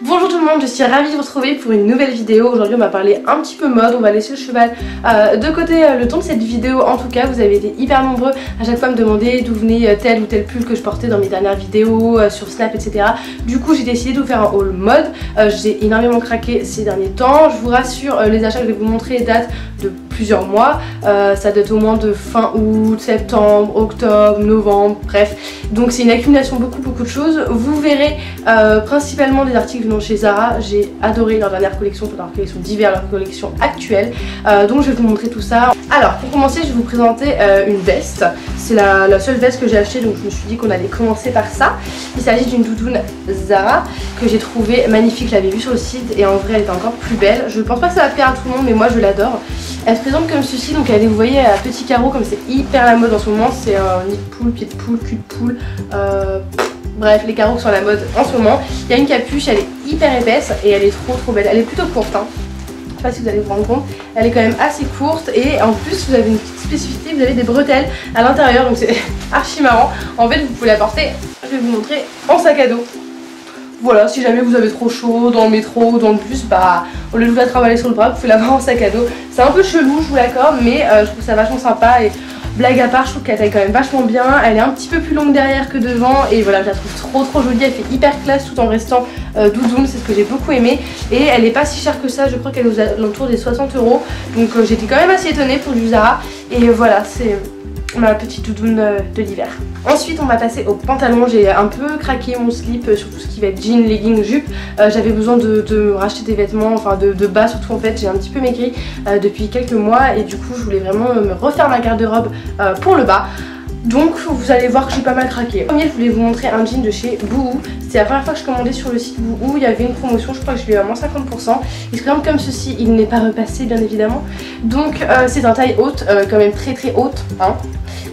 Bonjour tout le monde, je suis ravie de vous retrouver pour une nouvelle vidéo. Aujourd'hui on va parler un petit peu mode, on va laisser le cheval de côté le temps de cette vidéo. En tout cas vous avez été hyper nombreux à chaque fois à me demander d'où venait tel ou tel pull que je portais dans mes dernières vidéos sur Snap, etc. Du coup j'ai décidé de vous faire un haul mode. J'ai énormément craqué ces derniers temps. Je vous rassure, les achats que je vais vous montrer datent de plusieurs mois. Ça date au moins de fin août, septembre, octobre, novembre, bref. Donc c'est une accumulation beaucoup de choses. Vous verrez principalement des articles venant chez Zara. J'ai adoré leur dernière collection, leur collection d'hiver, leur collection actuelle. Donc je vais vous montrer tout ça. Alors pour commencer je vais vous présenter une veste. C'est la seule veste que j'ai achetée, donc je me suis dit qu'on allait commencer par ça. Il s'agit d'une doudoune Zara que j'ai trouvée magnifique. Je l'avais vue sur le site et en vrai elle était encore plus belle. Je pense pas que ça va plaire à tout le monde mais moi je l'adore. Elle se présente comme ceci, donc elle est, vous voyez, à petits carreaux comme c'est hyper la mode en ce moment. C'est un nid de poule, pied de poule, cul de poule, bref les carreaux sont à la mode en ce moment. Il y a une capuche, elle est hyper épaisse et elle est trop belle. Elle est plutôt courte hein. Je sais pas si vous allez vous rendre compte, elle est quand même assez courte et en plus vous avez une petite spécificité, vous avez des bretelles à l'intérieur donc c'est archi marrant. En fait vous pouvez la porter, je vais vous montrer, en sac à dos. Voilà, si jamais vous avez trop chaud dans le métro ou dans le bus, bah au lieu de vous la travailler sur le bras, vous pouvez l'avoir en sac à dos. C'est un peu chelou, je vous l'accorde, mais je trouve ça vachement sympa et blague à part, je trouve qu'elle taille quand même vachement bien. Elle est un petit peu plus longue derrière que devant et voilà, je la trouve trop jolie. Elle fait hyper classe tout en restant doudoune, c'est ce que j'ai beaucoup aimé. Et elle est pas si chère que ça, je crois qu'elle est aux alentours des 60 €. Donc j'étais quand même assez étonnée pour du Zara. Et voilà, c'est ma petite doudoune de l'hiver. Ensuite on va passer au pantalon. J'ai un peu craqué mon slip sur tout ce qui va être jean, legging, jupe. J'avais besoin de me racheter des vêtements, enfin de bas surtout en fait. J'ai un petit peu maigri depuis quelques mois et du coup je voulais vraiment me refaire ma garde-robe pour le bas. Donc vous allez voir que j'ai pas mal craqué. Premier je voulais vous montrer un jean de chez Boohoo. C'était la première fois que je commandais sur le site Boohoo. Il y avait une promotion, je crois que je l'ai eu à moins 50%. Il se présente comme ceci, il n'est pas repassé bien évidemment. Donc c'est un taille haute, quand même très haute hein,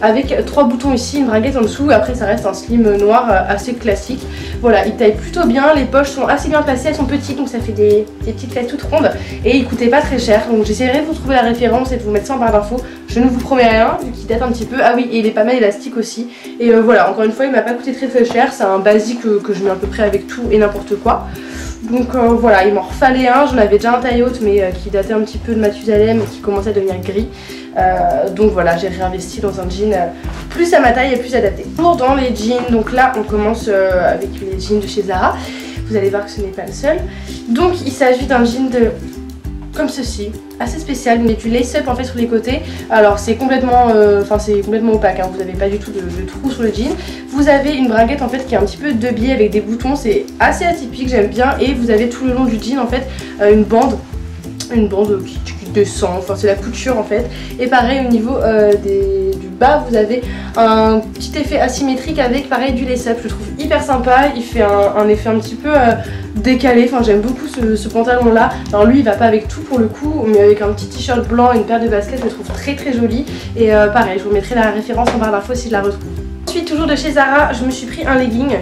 avec 3 boutons ici, une braguette en dessous. Après ça reste un slim noir assez classique. Voilà, il taille plutôt bien, les poches sont assez bien placées, elles sont petites donc ça fait des petites fesses toutes rondes. Et il coûtait pas très cher, donc j'essaierai de vous trouver la référence et de vous mettre ça en barre d'infos. Je ne vous promets rien vu qu'il date un petit peu. Ah oui, et il est pas mal élastique aussi. Et voilà, encore une fois il m'a pas coûté très cher. C'est un basique que je mets à peu près avec tout et n'importe quoi. Donc voilà, il m'en refallait un. J'en avais déjà un taille haute mais qui datait un petit peu de Mathusalem et qui commençait à devenir gris. Donc voilà, j'ai réinvesti dans un jean plus à ma taille et plus adapté. Toujours dans les jeans, donc là on commence avec les jeans de chez Zara. Vous allez voir que ce n'est pas le seul. Donc il s'agit d'un jean comme ceci, assez spécial, mais du lace-up en fait sur les côtés. Alors c'est complètement, complètement opaque, hein. Vous n'avez pas du tout de trou sur le jean. Vous avez une braguette en fait qui est un petit peu de biais avec des boutons, c'est assez atypique, j'aime bien. Et vous avez tout le long du jean en fait une bande qui descend, enfin c'est la couture en fait. Et pareil au niveau du bas vous avez un petit effet asymétrique avec pareil du lace-up. Je le trouve hyper sympa, il fait un effet un petit peu décalé, enfin j'aime beaucoup ce pantalon là. Alors lui il va pas avec tout pour le coup, mais avec un petit t-shirt blanc et une paire de baskets je le trouve très joli. Et pareil je vous mettrai la référence en barre d'infos si je la retrouve. Ensuite toujours de chez Zara, je me suis pris un legging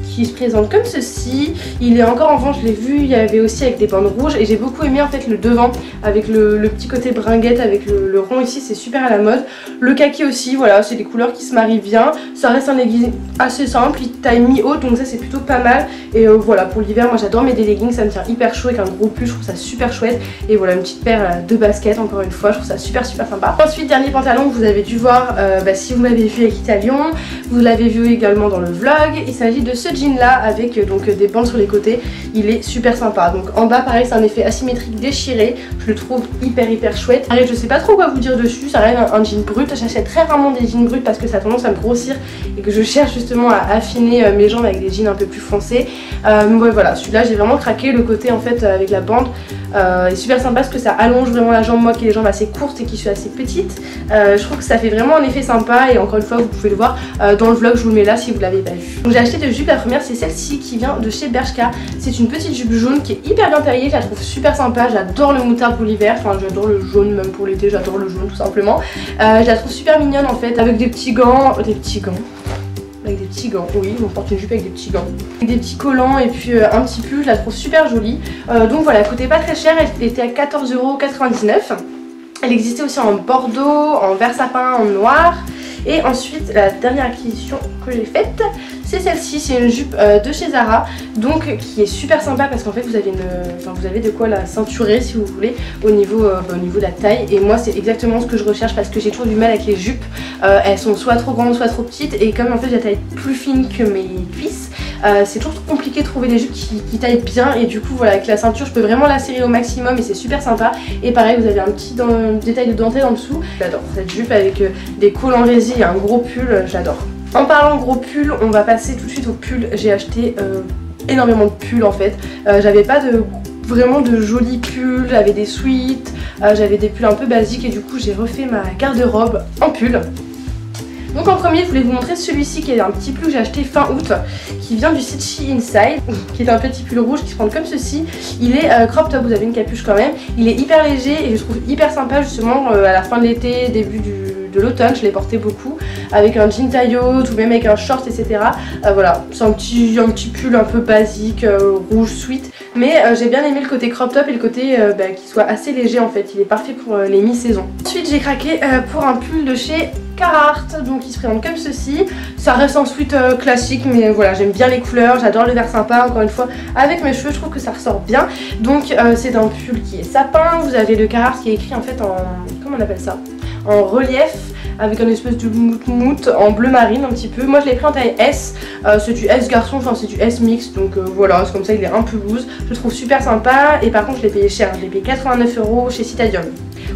qui se présente comme ceci. Il est encore en vente, je l'ai vu, il y avait aussi avec des bandes rouges et j'ai beaucoup aimé en fait le devant avec le petit côté bringuette avec le rond ici, c'est super à la mode. Le kaki aussi, voilà, c'est des couleurs qui se marient bien. Ça reste un legging assez simple, il taille mi-haute donc ça c'est plutôt pas mal. Et voilà, pour l'hiver moi j'adore mettre des leggings, ça me tient hyper chaud avec un gros pull, je trouve ça super chouette. Et voilà, une petite paire de baskets encore une fois, je trouve ça super sympa. Ensuite dernier pantalon que vous avez dû voir si vous m'avez vu avec Italion, vous l'avez vu également dans le vlog. Il s'agit de ce jean là avec donc des bandes sur les côtés. Il est super sympa. Donc en bas pareil c'est un effet asymétrique déchiré. Je le trouve hyper chouette. Pareil, je sais pas trop quoi vous dire dessus. Ça reste un jean brut. J'achète très rarement des jeans bruts parce que ça a tendance à me grossir et que je cherche justement à affiner mes jambes avec des jeans un peu plus foncés. Ouais, voilà, celui-là j'ai vraiment craqué. Le côté en fait avec la bande est super sympa parce que ça allonge vraiment la jambe. Moi qui ai les jambes assez courtes et qui suis assez petite, je trouve que ça fait vraiment un effet sympa. Et encore une fois vous pouvez le voir dans le vlog, je vous le mets là si vous l'avez pas vu. Donc j'ai acheté deux jupes. La première c'est celle-ci qui vient de chez Bershka. C'est une petite jupe jaune qui est hyper bien taillée, je la trouve super sympa. J'adore le moutarde pour l'hiver, enfin j'adore le jaune même pour l'été, j'adore le jaune tout simplement. Je la trouve super mignonne en fait, avec des petits gants, avec des petits gants, oui, on porte une jupe avec des petits gants, avec des petits collants et puis un petit pull, je la trouve super jolie. Donc voilà, elle coûtait pas très cher, elle était à 14,99 €. Elle existait aussi en bordeaux, en vert sapin, en noir. Et ensuite la dernière acquisition que j'ai faite c'est celle-ci, c'est une jupe de chez Zara, donc qui est super sympa parce qu'en fait vous avez de quoi la ceinturer si vous voulez au niveau de la taille, et moi c'est exactement ce que je recherche parce que j'ai toujours du mal avec les jupes, elles sont soit trop grandes soit trop petites, et comme en fait j'ai la taille plus fine que mes cuisses, c'est toujours compliqué de trouver des jupes qui taillent bien, et du coup voilà, avec la ceinture je peux vraiment la serrer au maximum et c'est super sympa. Et pareil, vous avez un petit détail de dentelle en dessous. J'adore cette jupe avec des cols en résille et un gros pull, j'adore. En parlant gros pull, on va passer tout de suite au pull. J'ai acheté énormément de pulls en fait. J'avais pas vraiment de jolis pulls, j'avais des sweats, j'avais des pulls un peu basiques, et du coup j'ai refait ma garde-robe en pull. Donc en premier, je voulais vous montrer celui-ci qui est un petit pull que j'ai acheté fin août, qui vient du site She Inside, qui est un petit pull rouge qui se prend comme ceci. Il est crop top, vous avez une capuche quand même. Il est hyper léger et je trouve hyper sympa justement à la fin de l'été, début de l'automne. Je l'ai porté beaucoup avec un jean taille haute ou même avec un short, etc. Voilà, c'est un petit pull un peu basique, rouge sweet. Mais j'ai bien aimé le côté crop top et le côté qu'il soit assez léger en fait. Il est parfait pour les mi-saisons. Ensuite j'ai craqué pour un pull de chez Carhartt, donc il se présente comme ceci. Ça reste un sweat classique, mais voilà, j'aime bien les couleurs, j'adore le vert sympa. Encore une fois, avec mes cheveux je trouve que ça ressort bien. Donc c'est un pull qui est sapin. Vous avez le Carhartt qui est écrit en fait en, comment on appelle ça, en relief, avec un espèce de mout en bleu marine un petit peu. Moi je l'ai pris en taille S, c'est du S garçon, enfin c'est du S mix, donc voilà, c'est comme ça, il est un peu loose. Je le trouve super sympa, et par contre je l'ai payé cher, je l'ai payé 89 € chez Citadium.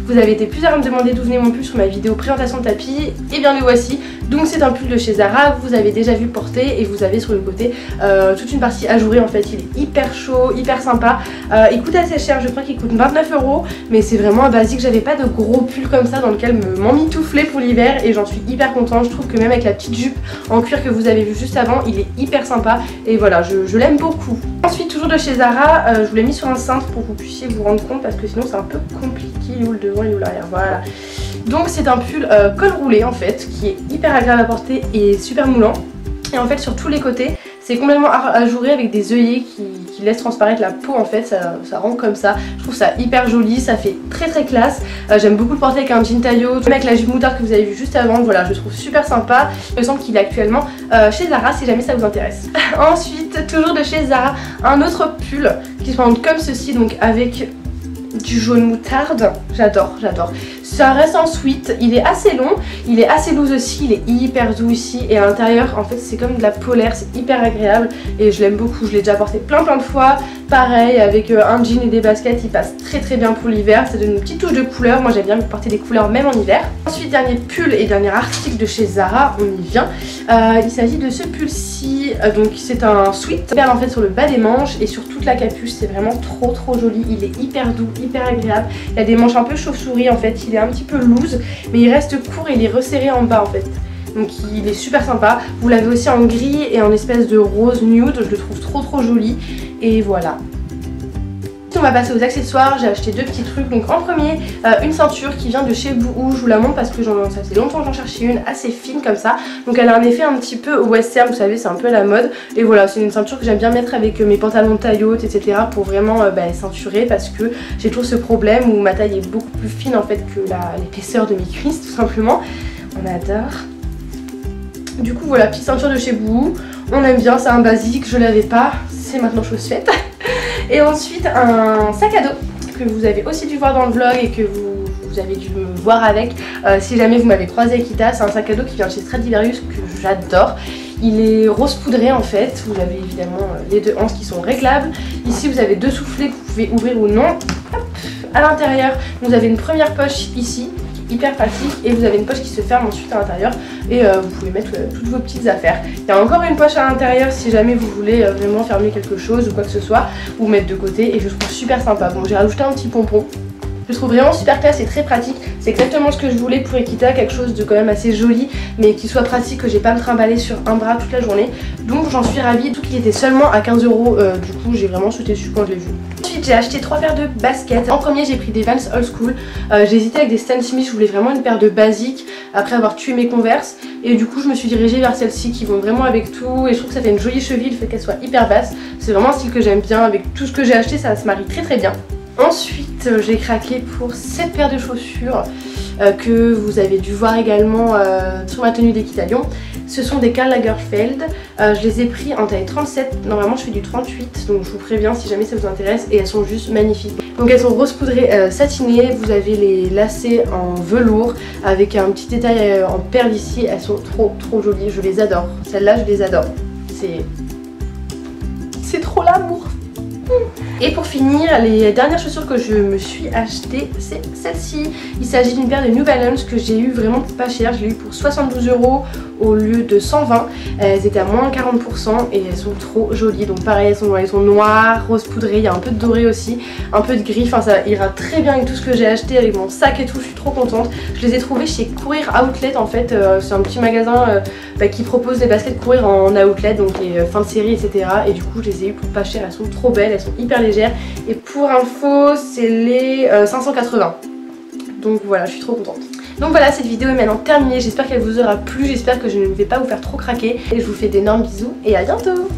Vous avez été plusieurs à me demander d'où venait mon pull sur ma vidéo présentation de tapis, et bien le voici. Donc c'est un pull de chez Zara, vous avez déjà vu porter, et vous avez sur le côté toute une partie ajourée en fait. Il est hyper chaud, hyper sympa, il coûte assez cher, je crois qu'il coûte 29 €, mais c'est vraiment un basique. J'avais pas de gros pull comme ça dans lequel m'emmitoufler pour l'hiver, et j'en suis hyper contente. Je trouve que même avec la petite jupe en cuir que vous avez vu juste avant, il est hyper sympa, et voilà, je l'aime beaucoup. Ensuite toujours de chez Zara, je vous l'ai mis sur un cintre pour que vous puissiez vous rendre compte, parce que sinon c'est un peu compliqué. Il est où le devant, il est où l'arrière, voilà. Donc c'est un pull col roulé en fait, qui est hyper agréable à porter et super moulant. Et en fait sur tous les côtés, c'est complètement ajouré avec des œillets qui laissent transparaître la peau en fait, ça rend comme ça. Je trouve ça hyper joli, ça fait très classe. J'aime beaucoup le porter avec un jean taille haut, même avec la jupe moutarde que vous avez vu juste avant. Voilà, je le trouve super sympa. Il me semble qu'il est actuellement chez Zara si jamais ça vous intéresse. Ensuite, toujours de chez Zara, un autre pull qui se présente comme ceci, donc avec du jaune moutarde. J'adore. Ça reste en sweat, il est assez long, il est assez loose aussi, il est hyper doux ici, et à l'intérieur en fait c'est comme de la polaire, c'est hyper agréable et je l'aime beaucoup. Je l'ai déjà porté plein de fois. Pareil avec un jean et des baskets, il passe très bien pour l'hiver. Ça donne une petite touche de couleur, moi j'aime bien porter des couleurs même en hiver. Ensuite dernier pull et dernier article de chez Zara, on y vient. Il s'agit de ce pull-ci, donc c'est un sweat, perle en fait sur le bas des manches et sur toute la capuche. C'est vraiment trop joli, il est hyper doux, hyper agréable. Il y a des manches un peu chauve-souris en fait, il est un petit peu loose mais il reste court et il est resserré en bas en fait. Donc il est super sympa. Vous l'avez aussi en gris et en espèce de rose nude, je le trouve trop joli. Et voilà. On va passer aux accessoires. J'ai acheté deux petits trucs. Donc en premier, une ceinture qui vient de chez Boohoo. Je vous la montre parce que ça fait longtemps que j'en cherchais une assez fine comme ça. Donc elle a un effet un petit peu western, vous savez, c'est un peu à la mode. Et voilà, c'est une ceinture que j'aime bien mettre avec mes pantalons de taille haute, etc. pour vraiment ceinturer, parce que j'ai toujours ce problème où ma taille est beaucoup plus fine en fait que l'épaisseur de mes cuisses tout simplement. On adore. Du coup voilà, petite ceinture de chez Boohoo. On aime bien, c'est un basique, je l'avais pas, c'est maintenant chose faite. Et ensuite un sac à dos que vous avez aussi dû voir dans le vlog et que vous avez dû me voir avec si jamais vous m'avez croisé à Kita. C'est un sac à dos qui vient de chez Stradivarius que j'adore. Il est rose poudré en fait. Vous avez évidemment les deux anses qui sont réglables. Ici vous avez deux soufflets que vous pouvez ouvrir ou non. Hop. À l'intérieur vous avez une première poche ici, hyper pratique, et vous avez une poche qui se ferme ensuite à l'intérieur et vous pouvez mettre toutes vos petites affaires. Il y a encore une poche à l'intérieur si jamais vous voulez vraiment fermer quelque chose ou quoi que ce soit, ou mettre de côté, et je trouve super sympa. Bon, j'ai rajouté un petit pompon. Je trouve vraiment super classe et très pratique. C'est exactement ce que je voulais pour Ekita, quelque chose de quand même assez joli mais qui soit pratique, que j'ai pas à me trimballer sur un bras toute la journée. Donc j'en suis ravie, tout qui était seulement à 15 €, du coup j'ai vraiment sauté dessus quand je l'ai vu. Ensuite j'ai acheté 3 paires de baskets. En premier j'ai pris des Vans Old School, j'ai hésité avec des Stan Smith, je voulais vraiment une paire de basiques après avoir tué mes Converse, et du coup je me suis dirigée vers celles-ci qui vont vraiment avec tout, et je trouve que ça fait une jolie cheville, le fait qu'elle soit hyper basse. C'est vraiment un style que j'aime bien, avec tout ce que j'ai acheté ça se marie très bien. Ensuite j'ai craqué pour cette paire de chaussures que vous avez dû voir également sur ma tenue d'Equita Lyon. Ce sont des Karl Lagerfeld, je les ai pris en taille 37, normalement je fais du 38, donc je vous préviens si jamais ça vous intéresse, et elles sont juste magnifiques. Donc elles sont rose poudrées satinées, vous avez les lacets en velours avec un petit détail en perles ici, elles sont trop jolies, je les adore. Celles-là je les adore, c'est trop l'amour. Et pour finir, les dernières chaussures que je me suis achetées, c'est celle-ci. Il s'agit d'une paire de New Balance que j'ai eu vraiment pas cher. Je l'ai eu pour 72 € au lieu de 120. Elles étaient à moins 40% et elles sont trop jolies. Donc pareil, elles sont noires, rose poudrées, il y a un peu de doré aussi, un peu de gris. Enfin ça ira très bien avec tout ce que j'ai acheté, avec mon sac et tout. Je suis trop contente. Je les ai trouvées chez Courir Outlet en fait. C'est un petit magasin qui propose des baskets Courir en outlet, donc les fins de série etc. Et du coup je les ai eues pour pas cher. Elles sont trop belles, elles sont hyper légères. Et pour info, c'est les 580. Donc voilà, je suis trop contente. Donc voilà, cette vidéo est maintenant terminée. J'espère qu'elle vous aura plu. J'espère que je ne vais pas vous faire trop craquer. Et je vous fais d'énormes bisous et à bientôt.